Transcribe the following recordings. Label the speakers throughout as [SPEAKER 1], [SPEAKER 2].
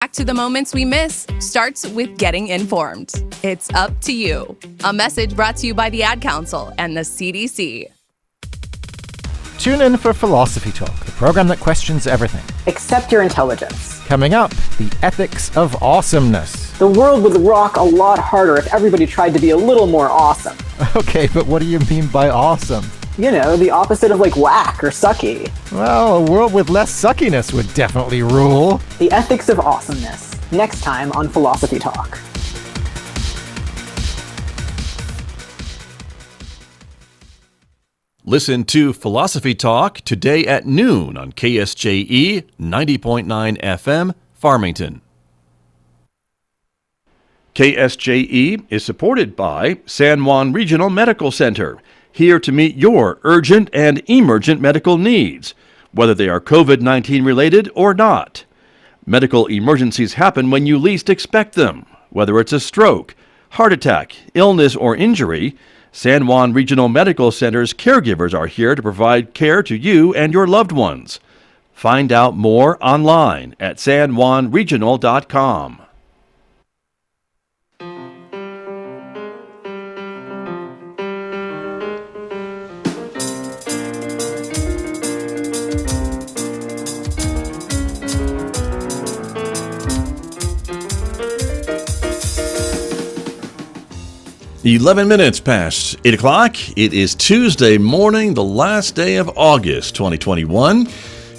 [SPEAKER 1] back to the moments we miss starts with getting informed. It's up to you. A message brought to you by the Ad Council and the CDC.
[SPEAKER 2] Tune in for Philosophy Talk, the program that questions everything.
[SPEAKER 3] Accept your intelligence.
[SPEAKER 2] Coming up, the ethics of awesomeness.
[SPEAKER 3] The world would rock a lot harder if everybody tried to be a little more awesome.
[SPEAKER 2] Okay, but what do you mean by awesome?
[SPEAKER 3] You know, the opposite of like whack or sucky.
[SPEAKER 2] Well, a world with less suckiness would definitely rule.
[SPEAKER 3] The ethics of awesomeness. Next time on Philosophy Talk.
[SPEAKER 4] Listen to Philosophy Talk today at noon on KSJE 90.9 FM, Farmington. KSJE is supported by San Juan Regional Medical Center, here to meet your urgent and emergent medical needs, whether they are COVID-19 related or not. Medical emergencies happen when you least expect them, whether it's a stroke, heart attack, illness, or injury. San Juan Regional Medical Center's caregivers are here to provide care to you and your loved ones. Find out more online at sanjuanregional.com. "11 minutes past 8 o'clock. It is Tuesday morning, the last day of August 2021.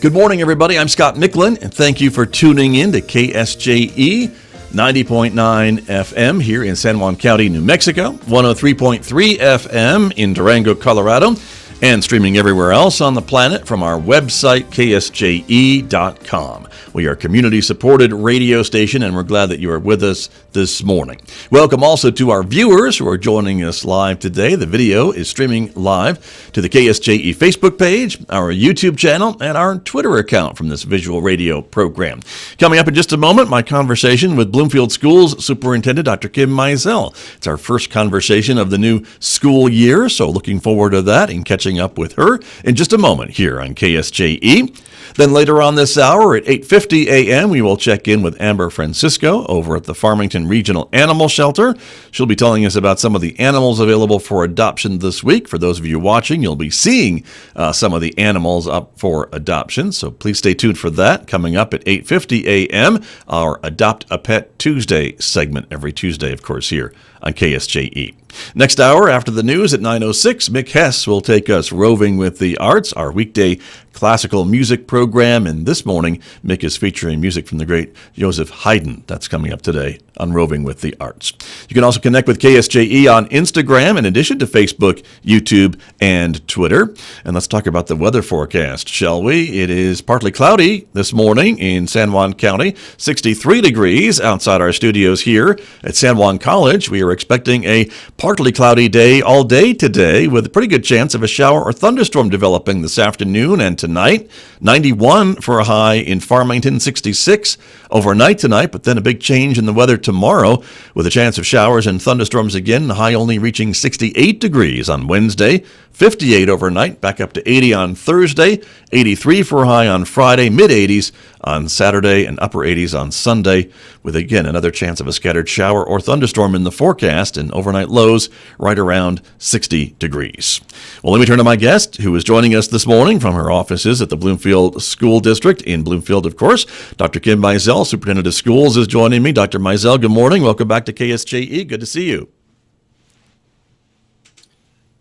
[SPEAKER 4] Good morning, everybody. I'm Scott Michlin, and thank you for tuning in to KSJE 90.9 FM here in San Juan County, New Mexico, 103.3 FM in Durango, Colorado, and streaming everywhere else on the planet from our website, ksje.com. We are a community-supported radio station, and we're glad that you are with us this morning. Welcome also to our viewers who are joining us live today. The video is streaming live to the KSJE Facebook page, our YouTube channel, and our Twitter account from this visual radio program. Coming up in just a moment, my conversation with Bloomfield Schools Superintendent Dr. Kim Mizel. It's our first conversation of the new school year, so looking forward to that and catching up with her in just a moment here on KSJE. Then later on this hour at 8:50 a.m., we will check in with Amber Francisco over at the Farmington Regional Animal Shelter. She'll be telling us about some of the animals available for adoption this week. For those of you watching, you'll be seeing some of the animals up for adoption, so please stay tuned for that. Coming up at 8:50 a.m., our Adopt a Pet Tuesday segment every Tuesday, of course, here on KSJE. Next hour, after the news at 9:06, Mick Hess will take us roving with the arts, our weekday classical music program. And this morning, Mick is featuring music from the great Joseph Haydn. That's coming up today on Roving with the Arts. You can also connect with KSJE on Instagram, in addition to Facebook, YouTube, and Twitter. And let's talk about the weather forecast, shall we? It is partly cloudy this morning in San Juan County, 63 degrees outside our studios here at San Juan College. We are expecting a partly cloudy day all day today, with a pretty good chance of a shower or thunderstorm developing this afternoon and tonight. 91 for a high in Farmington, 66 overnight tonight, but then a big change in the weather tomorrow with a chance of showers and thunderstorms again, the high only reaching 68 degrees on Wednesday, 58 overnight, back up to 80 on Thursday, 83 for a high on Friday, mid-80s on Saturday, and upper 80s on Sunday, with again another chance of a scattered shower or thunderstorm in the forecast, and overnight lows right around 60 degrees. Well, let me turn to my guest, who is joining us this morning from her offices at the Bloomfield School District in Bloomfield, of course. Dr. Kim Mizel, Superintendent of Schools, is joining me. Dr. Mizel, good morning. Welcome back to KSJE. Good to see you.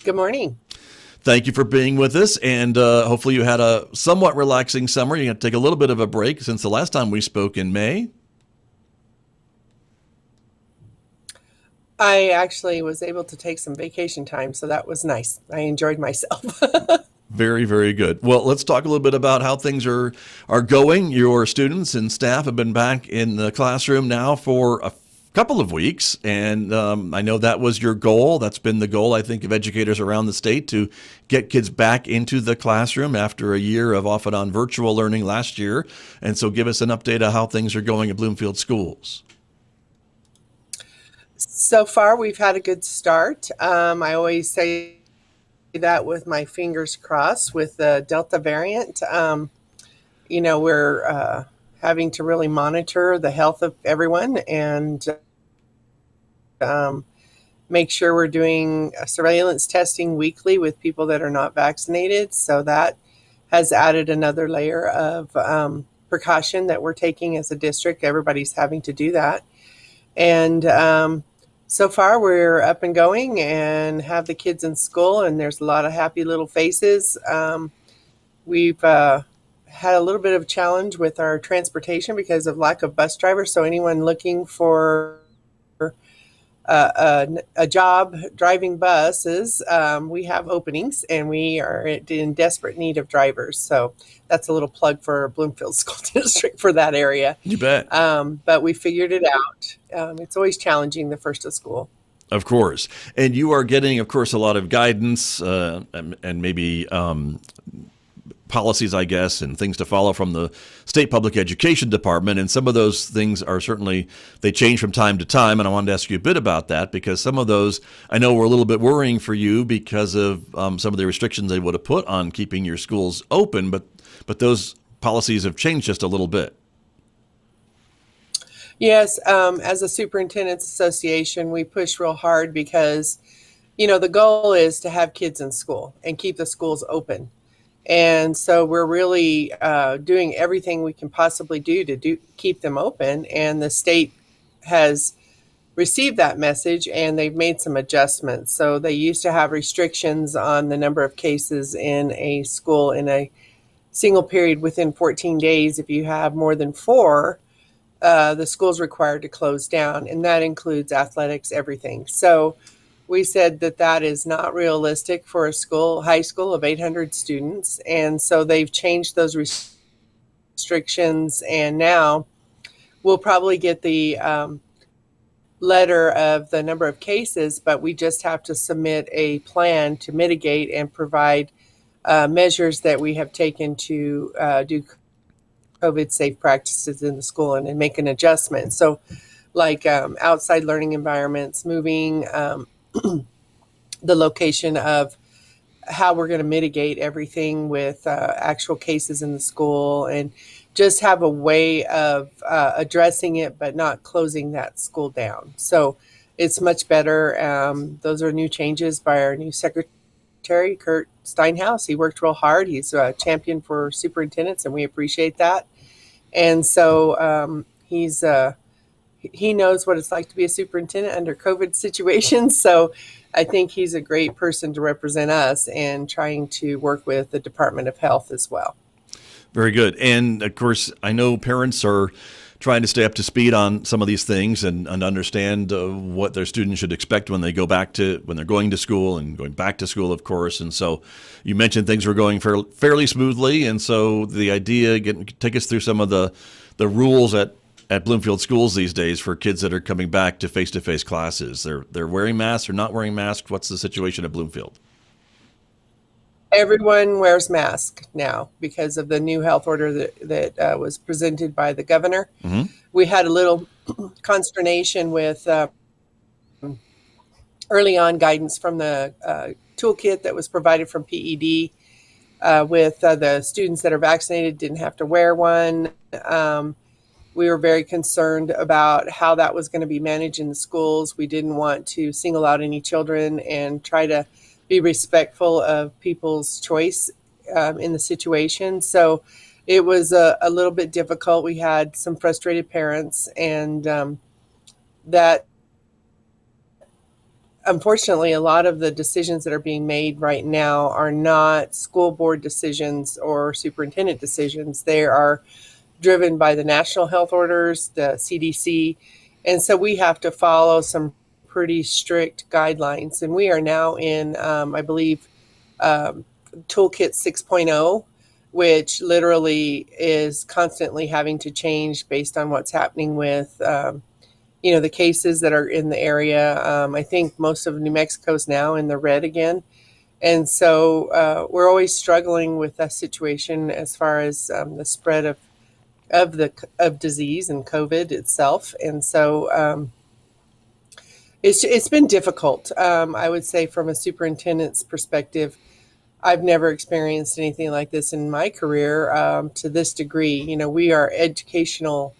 [SPEAKER 5] Good morning.
[SPEAKER 4] Thank you for being with us, and hopefully you had a somewhat relaxing summer. You're going to take a little bit of a break since the last time we spoke in May.
[SPEAKER 5] I actually was able to take some vacation time, so that was nice. I enjoyed myself.
[SPEAKER 4] Very, very good. Well, let's talk a little bit about how things are going. Your students and staff have been back in the classroom now for a couple of weeks, and I know that was your goal. That's been the goal, I think, of educators around the state, to get kids back into the classroom after a year of off and on virtual learning last year. And so give us an update of how things are going at Bloomfield Schools.
[SPEAKER 5] So far, we've had a good start. I always say that with my fingers crossed with the Delta variant. We're having to really monitor the health of everyone and make sure we're doing surveillance testing weekly with people that are not vaccinated. So that has added another layer of precaution that we're taking as a district. Everybody's having to do that. And so far we're up and going and have the kids in school, and there's a lot of happy little faces. We've had a little bit of a challenge with our transportation because of lack of bus drivers. So anyone looking for a job driving buses, we have openings, and we are in desperate need of drivers. So that's a little plug for Bloomfield School District for that area.
[SPEAKER 4] You bet.
[SPEAKER 5] But we figured it out. It's always challenging the first of school.
[SPEAKER 4] Of course. And you are getting, of course, a lot of guidance and maybe policies, I guess, and things to follow from the State Public Education Department. And some of those things are certainly, they change from time to time. And I wanted to ask you a bit about that, because some of those I know were a little bit worrying for you because of some of the restrictions they would have put on keeping your schools open. But those policies have changed just a little bit.
[SPEAKER 5] Yes, as a superintendent's association, we push real hard because, the goal is to have kids in school and keep the schools open. And so we're really doing everything we can possibly do to keep them open. And the state has received that message, and they've made some adjustments. So they used to have restrictions on the number of cases in a school in a single period within 14 days. If you have more than 4, the school's required to close down, and that includes athletics, everything. So we said that is not realistic for a high school of 800 students. And so they've changed those restrictions. And now we'll probably get the letter of the number of cases, but we just have to submit a plan to mitigate and provide measures that we have taken to do COVID safe practices in the school and make an adjustment. So like outside learning environments, moving the location of how we're going to mitigate everything with actual cases in the school, and just have a way of addressing it, but not closing that school down. So it's much better. Those are new changes by our new secretary, Kurt Steinhaus. He worked real hard. He's a champion for superintendents, and we appreciate that. And so he knows what it's like to be a superintendent under COVID situations. So I think he's a great person to represent us and trying to work with the Department of Health as well.
[SPEAKER 4] Very good. And of course, I know parents are trying to stay up to speed on some of these things and understand what their students should expect when they're going to school and going back to school, of course. And so you mentioned things were going fairly smoothly. And so the idea, take us through some of the rules at Bloomfield schools these days for kids that are coming back to face-to-face classes. They're wearing masks or not wearing masks. What's the situation at Bloomfield?
[SPEAKER 5] Everyone wears masks now because of the new health order that was presented by the governor. Mm-hmm. We had a little consternation with early on guidance from the toolkit that was provided from PED with the students that are vaccinated didn't have to wear one. We were very concerned about how that was going to be managed in the schools. We didn't want to single out any children and try to be respectful of people's choice in the situation. So it was a little bit difficult. We had some frustrated parents, and that unfortunately a lot of the decisions that are being made right now are not school board decisions or superintendent decisions. They are driven by the national health orders, the CDC. And so we have to follow some pretty strict guidelines. And we are now in, I believe, Toolkit 6.0, which literally is constantly having to change based on what's happening with, the cases that are in the area. I think most of New Mexico is now in the red again. And so we're always struggling with that situation as far as the spread of disease and COVID itself. And so it's been difficult. I would say from a superintendent's perspective, I've never experienced anything like this in my career to this degree. You know, we are educational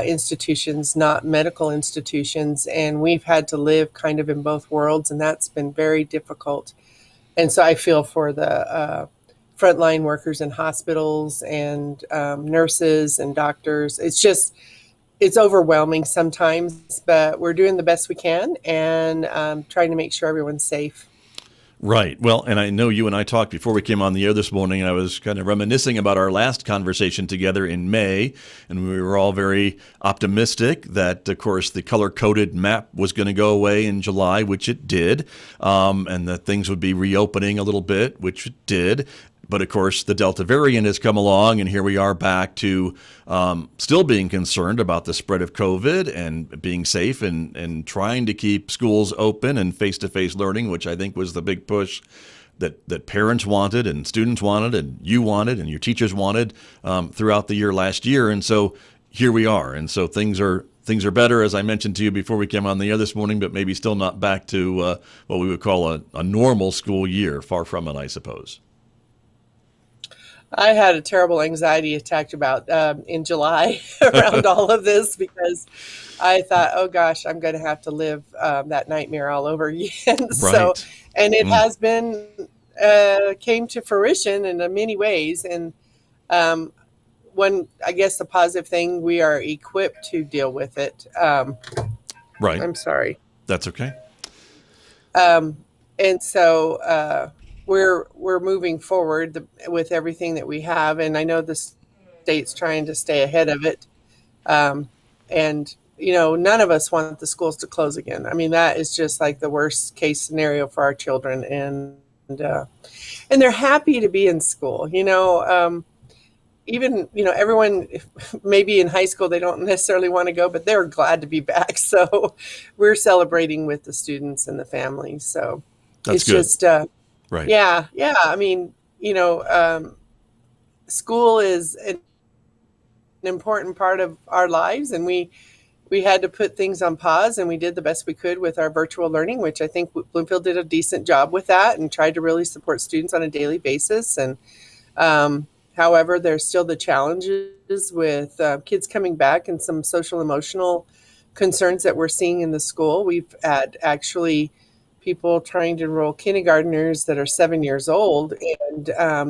[SPEAKER 5] institutions, not medical institutions, and we've had to live kind of in both worlds, and that's been very difficult. And so I feel for the frontline workers in hospitals and nurses and doctors. It's overwhelming sometimes, but we're doing the best we can and trying to make sure everyone's safe.
[SPEAKER 4] Right. Well, and I know you and I talked before we came on the air this morning, and I was kind of reminiscing about our last conversation together in May, and we were all very optimistic that, of course, the color-coded map was going to go away in July, which it did, and that things would be reopening a little bit, which it did. But of course, the Delta variant has come along, and here we are back to still being concerned about the spread of COVID and being safe and trying to keep schools open and face-to-face learning, which I think was the big push that parents wanted and students wanted and you wanted and your teachers wanted throughout the year last year. And so here we are. And so things are better, as I mentioned to you before we came on the air this morning, but maybe still not back to what we would call a normal school year. Far from it, I suppose.
[SPEAKER 5] I had a terrible anxiety attack about in July around all of this because I thought, oh gosh, I'm going to have to live that nightmare all over again. So, and it has been came to fruition in many ways. And I guess the positive thing, we are equipped to deal with it.
[SPEAKER 4] Right.
[SPEAKER 5] I'm sorry.
[SPEAKER 4] That's okay.
[SPEAKER 5] And so we're moving forward with everything that we have, and I know the state's trying to stay ahead of it. And you know, none of us want the schools to close again. I mean, that is just like the worst case scenario for our children, and they're happy to be in school. You know, even everyone maybe in high school they don't necessarily want to go, but they're glad to be back. So we're celebrating with the students and the families. So
[SPEAKER 4] that's
[SPEAKER 5] it's
[SPEAKER 4] good.
[SPEAKER 5] Just
[SPEAKER 4] right.
[SPEAKER 5] Yeah. I mean, school is an important part of our lives, and we had to put things on pause, and we did the best we could with our virtual learning, which I think Bloomfield did a decent job with that and tried to really support students on a daily basis. And however, there's still the challenges with kids coming back and some social emotional concerns that we're seeing in the school. We've had actually people trying to enroll kindergartners that are 7 years old, and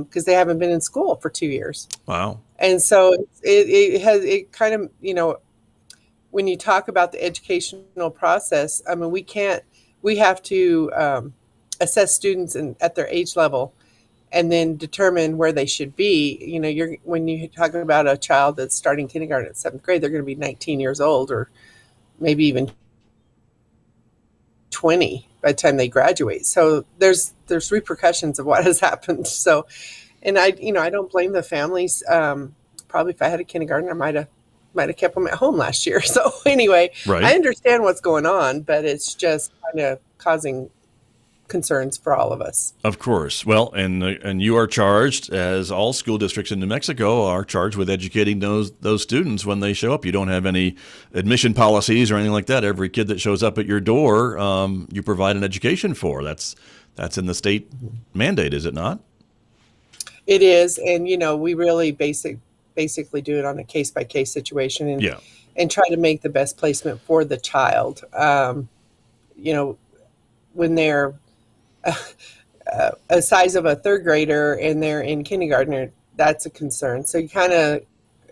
[SPEAKER 5] because they haven't been in school for 2 years.
[SPEAKER 4] Wow.
[SPEAKER 5] And so it kind of, when you talk about the educational process, I mean, we have to assess students at their age level and then determine where they should be. When you talk about a child that's starting kindergarten at 7th grade, they're going to be 19 years old, or maybe even 20 by the time they graduate. So there's repercussions of what has happened. So, and I don't blame the families. Probably if I had a kindergarten, I might have kept them at home last year. So anyway,
[SPEAKER 4] right.
[SPEAKER 5] I understand what's going on, but it's just kind of causing concerns for all of us.
[SPEAKER 4] Of course. Well, and you are charged, as all school districts in New Mexico are charged, with educating those students when they show up. You don't have any admission policies or anything like that. Every kid that shows up at your door, you provide an education for. That's in the state mandate, is it not?
[SPEAKER 5] It is, and we really basically do it on a case-by-case situation, and try to make the best placement for the child. When they're a size of a third grader and they're in kindergarten, that's a concern. So you a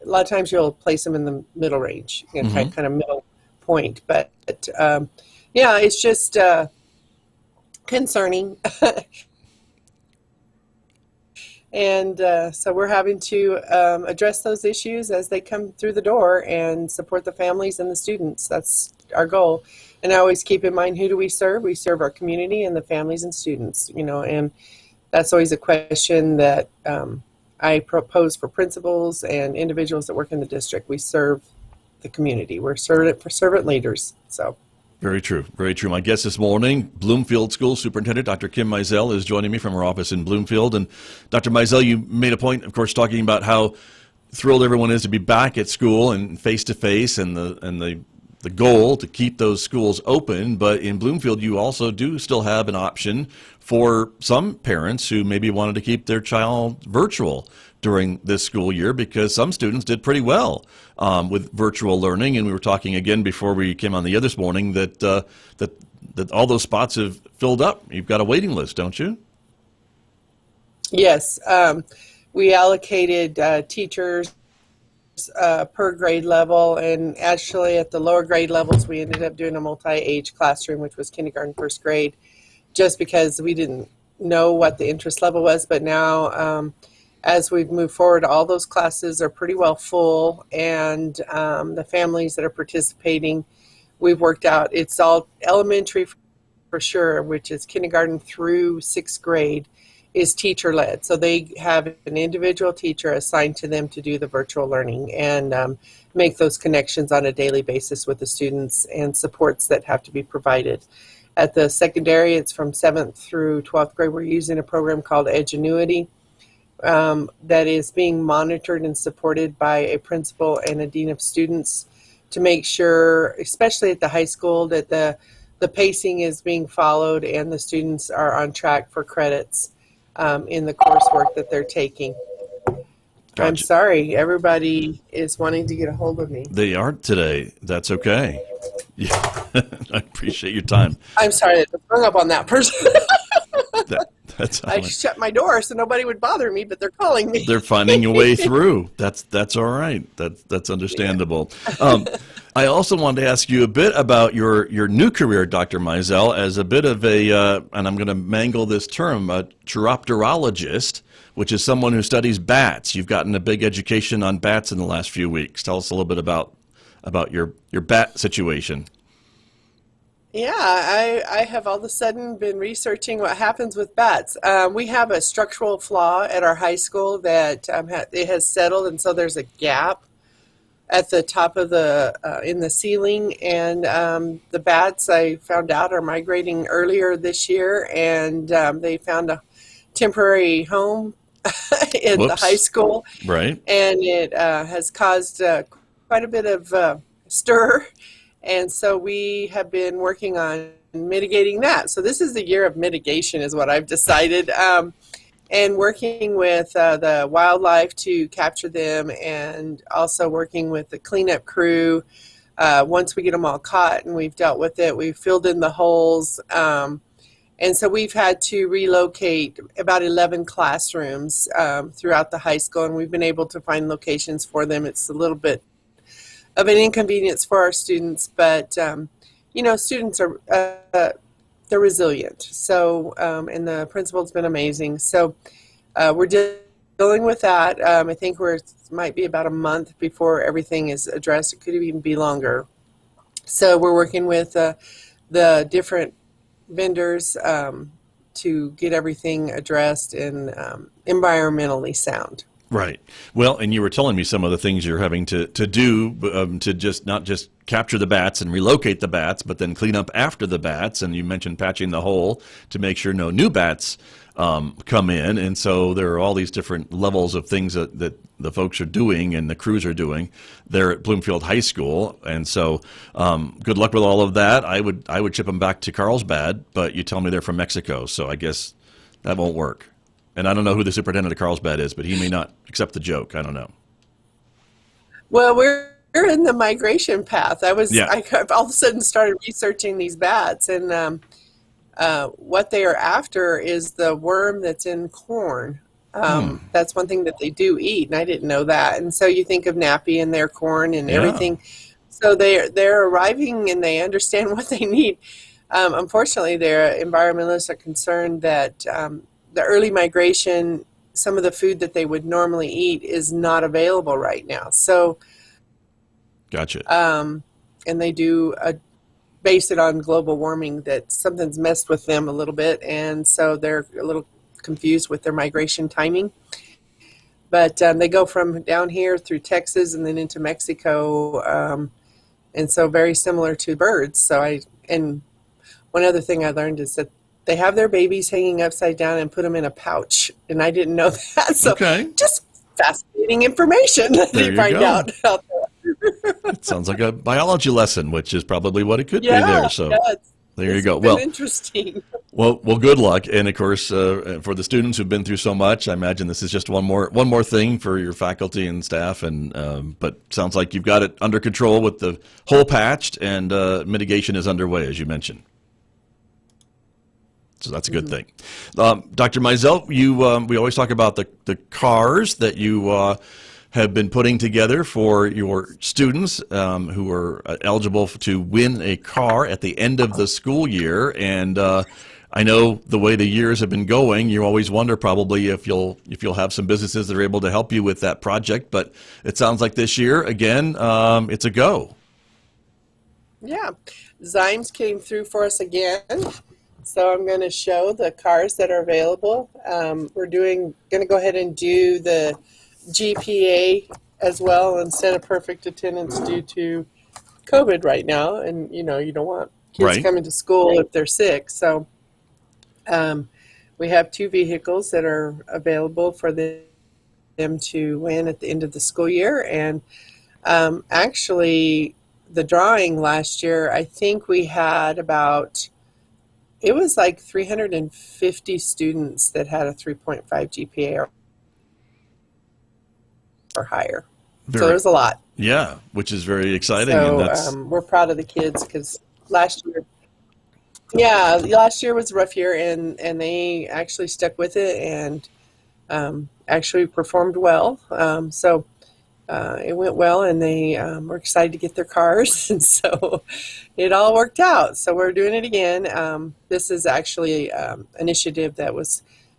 [SPEAKER 5] lot of times you'll place them in the middle range, kind of middle point. But it's just concerning. And so we're having to address those issues as they come through the door and support the families and the students. That's our goal. And I always keep in mind, who do we serve? We serve our community and the families and students, and that's always a question that I propose for principals and individuals that work in the district. We serve the community. We're servant leaders. So.
[SPEAKER 4] Very true. Very true. My guest this morning, Bloomfield School Superintendent Dr. Kim Mizell, is joining me from her office in Bloomfield. And Dr. Mizell, you made a point, of course, talking about how thrilled everyone is to be back at school and face-to-face, and the the goal to keep those schools open. But in Bloomfield, you also do still have an option for some parents who maybe wanted to keep their child virtual during this school year, because some students did pretty well with virtual learning. And we were talking again before we came on the air this morning that that all those spots have filled up. You've got a waiting list, don't you?
[SPEAKER 5] Yes. We allocated teachers per grade level, and actually at the lower grade levels we ended up doing a multi-age classroom, which was kindergarten, first grade, just because we didn't know what the interest level was. But now as we've moved forward, all those classes are pretty well full, and the families that are participating, we've worked out, it's all elementary for sure, which is kindergarten through sixth grade, is teacher-led. So they have an individual teacher assigned to them to do the virtual learning and make those connections on a daily basis with the students and supports that have to be provided. At the secondary, it's from 7th through 12th grade. We're using a program called Edgenuity that is being monitored and supported by a principal and a dean of students to make sure, especially at the high school, that the pacing is being followed and the students are on track for credits in the coursework that they're taking.
[SPEAKER 4] Gotcha.
[SPEAKER 5] I'm sorry, everybody is wanting to get a hold of me.
[SPEAKER 4] They aren't today. That's okay. Yeah. I appreciate your time.
[SPEAKER 5] I'm sorry that I hung up on that person.
[SPEAKER 4] That's all
[SPEAKER 5] I
[SPEAKER 4] right.
[SPEAKER 5] shut my door so nobody would bother me, but they're calling me.
[SPEAKER 4] They're finding a way through. That's all right. That's understandable. I also wanted to ask you a bit about your new career, Dr. Mizel, as a bit of a, and I'm going to mangle this term, a chiropterologist, which is someone who studies bats. You've gotten a big education on bats in the last few weeks. Tell us a little bit about your bat situation.
[SPEAKER 5] Yeah, I have all of a sudden been researching what happens with bats. We have a structural flaw at our high school that it has settled, and so there's a gap at the top of in the ceiling, and the bats, I found out, are migrating earlier this year, and they found a temporary home in the high school.
[SPEAKER 4] Right.
[SPEAKER 5] And it has caused quite a bit of stir. And so we have been working on mitigating that. So this is the year of mitigation is what I've decided. And working with the wildlife to capture them, and also working with the cleanup crew. Once we get them all caught and we've dealt with it, we've filled in the holes. And so we've had to relocate about 11 classrooms throughout the high school, and we've been able to find locations for them. It's a little bit of an inconvenience for our students, but students are they're resilient. So and the principal's been amazing. So we're dealing with that. I think it might be about a month before everything is addressed. It could even be longer. So we're working with the different vendors to get everything addressed and environmentally sound.
[SPEAKER 4] Right. Well, and you were telling me some of the things you're having to do to just not just capture the bats and relocate the bats, but then clean up after the bats. And you mentioned patching the hole to make sure no new bats come in. And so there are all these different levels of things that the folks are doing and the crews are doing there at Bloomfield High School. And so good luck with all of that. I would ship them back to Carlsbad, but you tell me they're from Mexico, so I guess that won't work. And I don't know who the superintendent of Carlsbad is, but he may not accept the joke. I don't know.
[SPEAKER 5] Well, we're in the migration path. I all of a sudden started researching these bats, and what they are after is the worm that's in corn. That's one thing that they do eat, and I didn't know that. And so you think of nappy and their corn and everything. So they're arriving and they understand what they need. Unfortunately, their environmentalists are concerned that the early migration, some of the food that they would normally eat is not available right now. So,
[SPEAKER 4] gotcha.
[SPEAKER 5] And they do base it on global warming, that something's messed with them a little bit, and so they're a little confused with their migration timing. But they go from down here through Texas and then into Mexico, and so very similar to birds. So and one other thing I learned is that they have their babies hanging upside down and put them in a pouch, and I didn't know that. So just fascinating information that you find out there.
[SPEAKER 4] It sounds like a biology lesson, which is probably what it could be
[SPEAKER 5] Yeah,
[SPEAKER 4] there. So
[SPEAKER 5] yeah,
[SPEAKER 4] there you go.
[SPEAKER 5] been
[SPEAKER 4] Well,
[SPEAKER 5] interesting.
[SPEAKER 4] well, good luck. And of course, for the students who've been through so much, I imagine this is just one more thing for your faculty and staff. And but sounds like you've got it under control with the hole patched, and mitigation is underway, as you mentioned. So that's a good thing. Dr. Mizel, we always talk about the cars that you have been putting together for your students who are eligible to win a car at the end of the school year. And I know the way the years have been going, you always wonder probably if you'll have some businesses that are able to help you with that project. But it sounds like this year, again, it's a go.
[SPEAKER 5] Yeah, Zymes came through for us again. So I'm going to show the cars that are available. We're going to go ahead and do the GPA as well instead of perfect attendance due to COVID right now. And, you don't want kids coming to school if they're sick. So we have 2 vehicles that are available for them to win at the end of the school year. And actually, the drawing last year, I think we had it was like 350 students that had a 3.5 GPA or higher. So there's a lot.
[SPEAKER 4] Yeah, which is very exciting.
[SPEAKER 5] So
[SPEAKER 4] And
[SPEAKER 5] we're proud of the kids because last year was a rough year, and they actually stuck with it and actually performed well. So it went well, and they were excited to get their cars, and so it all worked out. So we're doing it again. This is actually an initiative that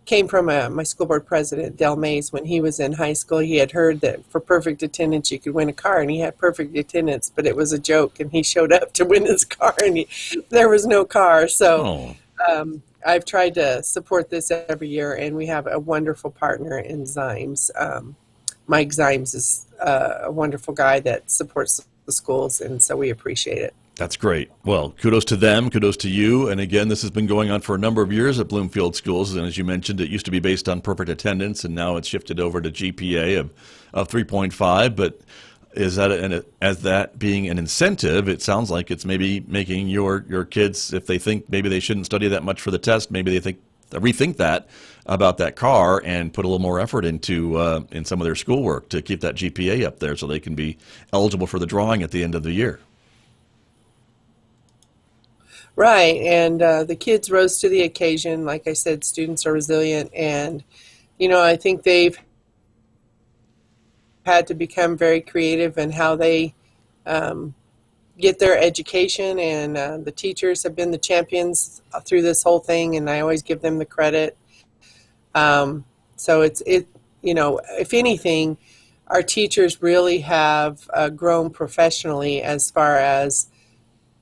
[SPEAKER 5] came from my school board president, Del Mays. When he was in high school, he had heard that for perfect attendance you could win a car, and he had perfect attendance, but it was a joke, and he showed up to win his car, and there was no car. So I've tried to support this every year, and we have a wonderful partner in Zymes. Mike Zymes is a wonderful guy that supports the schools, and so we appreciate it.
[SPEAKER 4] That's great. Well, kudos to them, kudos to you. And again, this has been going on for a number of years at Bloomfield schools. And as you mentioned, it used to be based on perfect attendance, and now it's shifted over to GPA of 3.5. But as that being an incentive, it sounds like it's maybe making your kids, if they think maybe they shouldn't study that much for the test, maybe they rethink that about that car and put a little more effort into in some of their schoolwork to keep that GPA up there so they can be eligible for the drawing at the end of the year.
[SPEAKER 5] Right, and the kids rose to the occasion. Like I said, students are resilient, and I think they've had to become very creative in how they get their education, and the teachers have been the champions through this whole thing, and I always give them the credit. So if anything, our teachers really have grown professionally as far as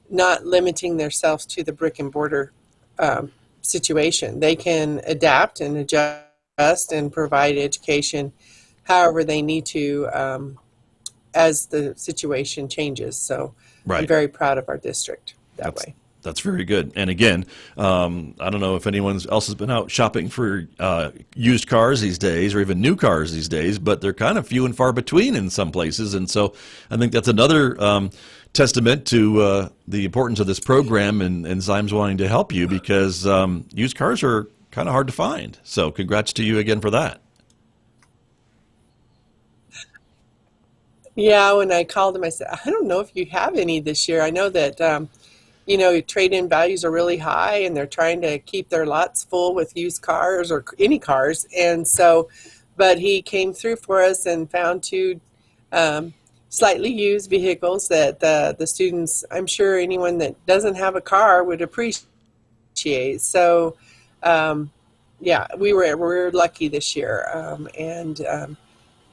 [SPEAKER 5] not limiting themselves to the brick and mortar situation. They can adapt and adjust and provide education however they need to as the situation changes. So I'm very proud of our district that way.
[SPEAKER 4] That's very good. And again, I don't know if anyone else has been out shopping for used cars these days or even new cars these days, but they're kind of few and far between in some places. And so I think that's another testament to the importance of this program and Zymes wanting to help you, because used cars are kind of hard to find. So congrats to you again for that.
[SPEAKER 5] Yeah, when I called him, I said, I don't know if you have any this year. I know that trade-in values are really high, and they're trying to keep their lots full with used cars or any cars. And so, but he came through for us and found 2 slightly used vehicles that the students, I'm sure anyone that doesn't have a car would appreciate. So, we're lucky this year.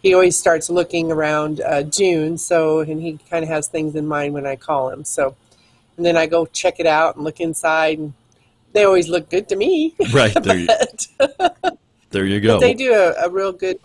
[SPEAKER 5] He always starts looking around June. And he kind of has things in mind when I call him. So. And then I go check it out and look inside, and they always look good to me.
[SPEAKER 4] Right. There you go.
[SPEAKER 5] But they do a real good,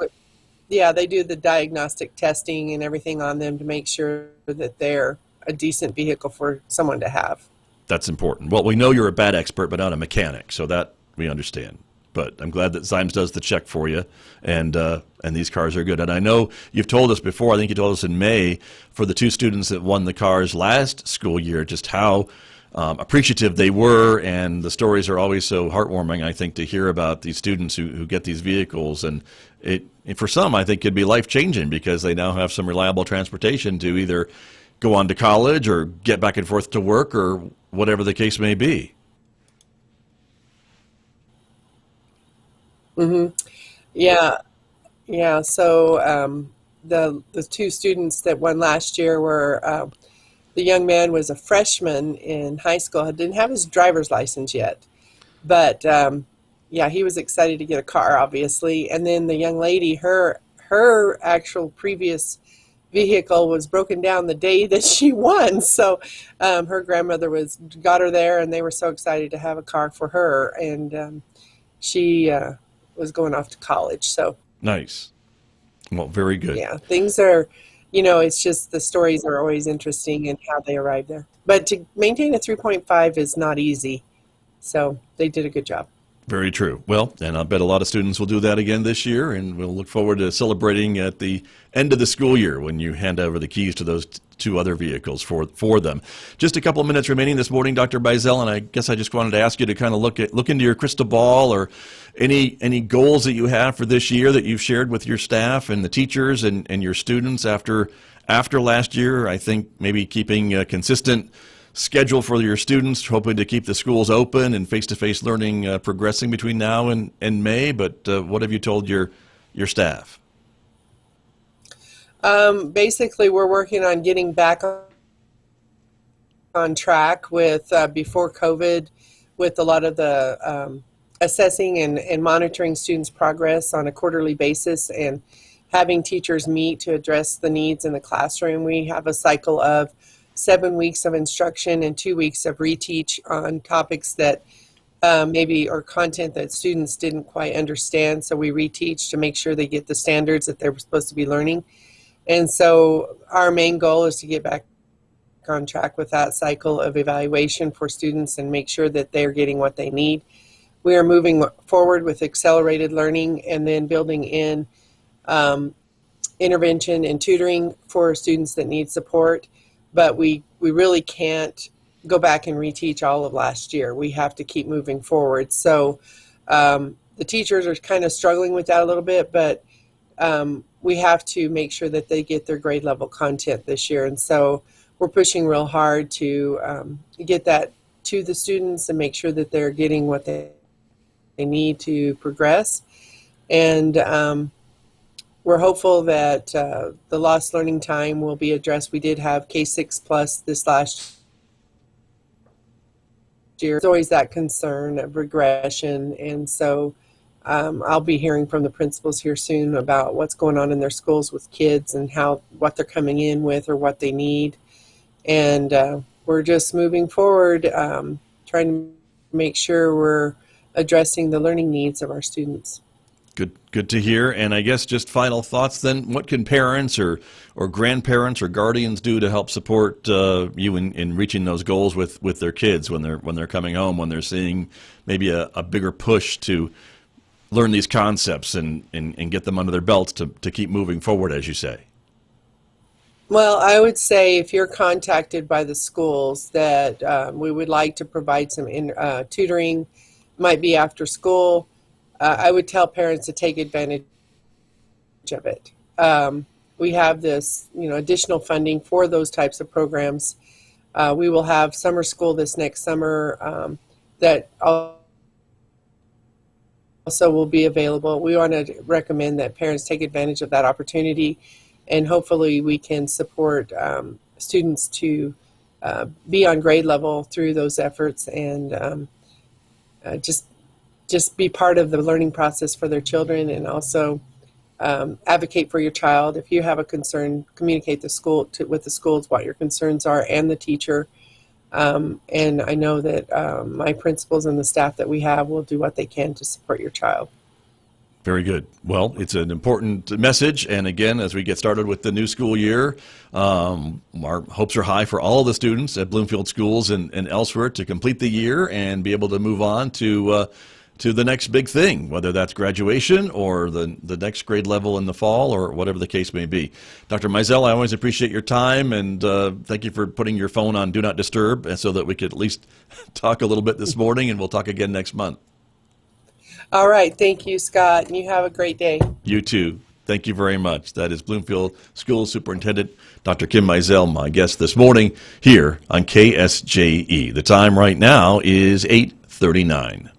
[SPEAKER 5] they do the diagnostic testing and everything on them to make sure that they're a decent vehicle for someone to have.
[SPEAKER 4] That's important. Well, we know you're a bad expert, but not a mechanic, so that we understand. but I'm glad that Zimes does the check for you, and these cars are good. And I know you've told us before, I think you told us in May, for the 2 students that won the cars last school year, just how appreciative they were, and the stories are always so heartwarming, I think, to hear about these students who get these vehicles. And for some, I think, could be life-changing because they now have some reliable transportation to either go on to college or get back and forth to work or whatever the case may be.
[SPEAKER 5] Mm-hmm. Yeah. So the 2 students that won last year were the young man was a freshman in high school, didn't have his driver's license yet, but he was excited to get a car, obviously. And then the young lady, her actual previous vehicle was broken down the day that she won. So her grandmother got her there, and they were so excited to have a car for her. And she was going off to college. So
[SPEAKER 4] nice. Well, very good.
[SPEAKER 5] Yeah, things are, it's just the stories are always interesting and how they arrive there. But to maintain a 3.5 is not easy. So they did a good job.
[SPEAKER 4] Very true. Well, and I bet a lot of students will do that again this year, and we'll look forward to celebrating at the end of the school year when you hand over the keys to those 2 other vehicles for them. Just a couple of minutes remaining this morning, Dr. Mizell, and I guess I just wanted to ask you to kind of look into your crystal ball, or any goals that you have for this year that you've shared with your staff and the teachers and your students after last year. I think maybe keeping a consistent schedule for your students, hoping to keep the schools open and face-to-face learning progressing between now and May. But what have you told your staff?
[SPEAKER 5] Basically, we're working on getting back on track with before COVID, with a lot of the assessing and monitoring students' progress on a quarterly basis, and having teachers meet to address the needs in the classroom. We have a cycle of 7 weeks of instruction and 2 weeks of reteach on topics that or content that students didn't quite understand. So we reteach to make sure they get the standards that they're supposed to be learning. And so our main goal is to get back on track with that cycle of evaluation for students and make sure that they're getting what they need. We are moving forward with accelerated learning and then building in intervention and tutoring for students that need support. But we really can't go back and reteach all of last year. We have to keep moving forward. So the teachers are kind of struggling with that a little bit, but we have to make sure that they get their grade level content this year. And so we're pushing real hard to get that to the students and make sure that they're getting what they need to progress. And we're hopeful that the lost learning time will be addressed. We did have K6 Plus this last year. There's always that concern of regression. And so I'll be hearing from the principals here soon about what's going on in their schools with kids and what they're coming in with or what they need. And we're just moving forward, trying to make sure we're addressing the learning needs of our students.
[SPEAKER 4] Good to hear. And I guess just final thoughts then, what can parents or grandparents or guardians do to help support you in reaching those goals with their kids when they're coming home, when they're seeing maybe a bigger push to learn these concepts and get them under their belts to keep moving forward, as you say?
[SPEAKER 5] Well, I would say if you're contacted by the schools that we would like to provide some tutoring, might be after school, I would tell parents to take advantage of it. We have this, additional funding for those types of programs. We will have summer school this next summer that also will be available. We want to recommend that parents take advantage of that opportunity, and hopefully we can support students to be on grade level through those efforts and just be part of the learning process for their children, and also advocate for your child. If you have a concern, communicate with the schools what your concerns are and the teacher. And I know that my principals and the staff that we have will do what they can to support your child.
[SPEAKER 4] Very good. Well, it's an important message. And again, as we get started with the new school year, our hopes are high for all of the students at Bloomfield schools and elsewhere to complete the year and be able to move on to to the next big thing, whether that's graduation or the next grade level in the fall or whatever the case may be. Dr. Mizel, I always appreciate your time, and thank you for putting your phone on Do Not Disturb so that we could at least talk a little bit this morning, and we'll talk again next month.
[SPEAKER 5] All right. Thank you, Scott. And you have a great day.
[SPEAKER 4] You too. Thank you very much. That is Bloomfield School Superintendent Dr. Kim Mizell, my guest this morning here on KSJE. The time right now is 8:39.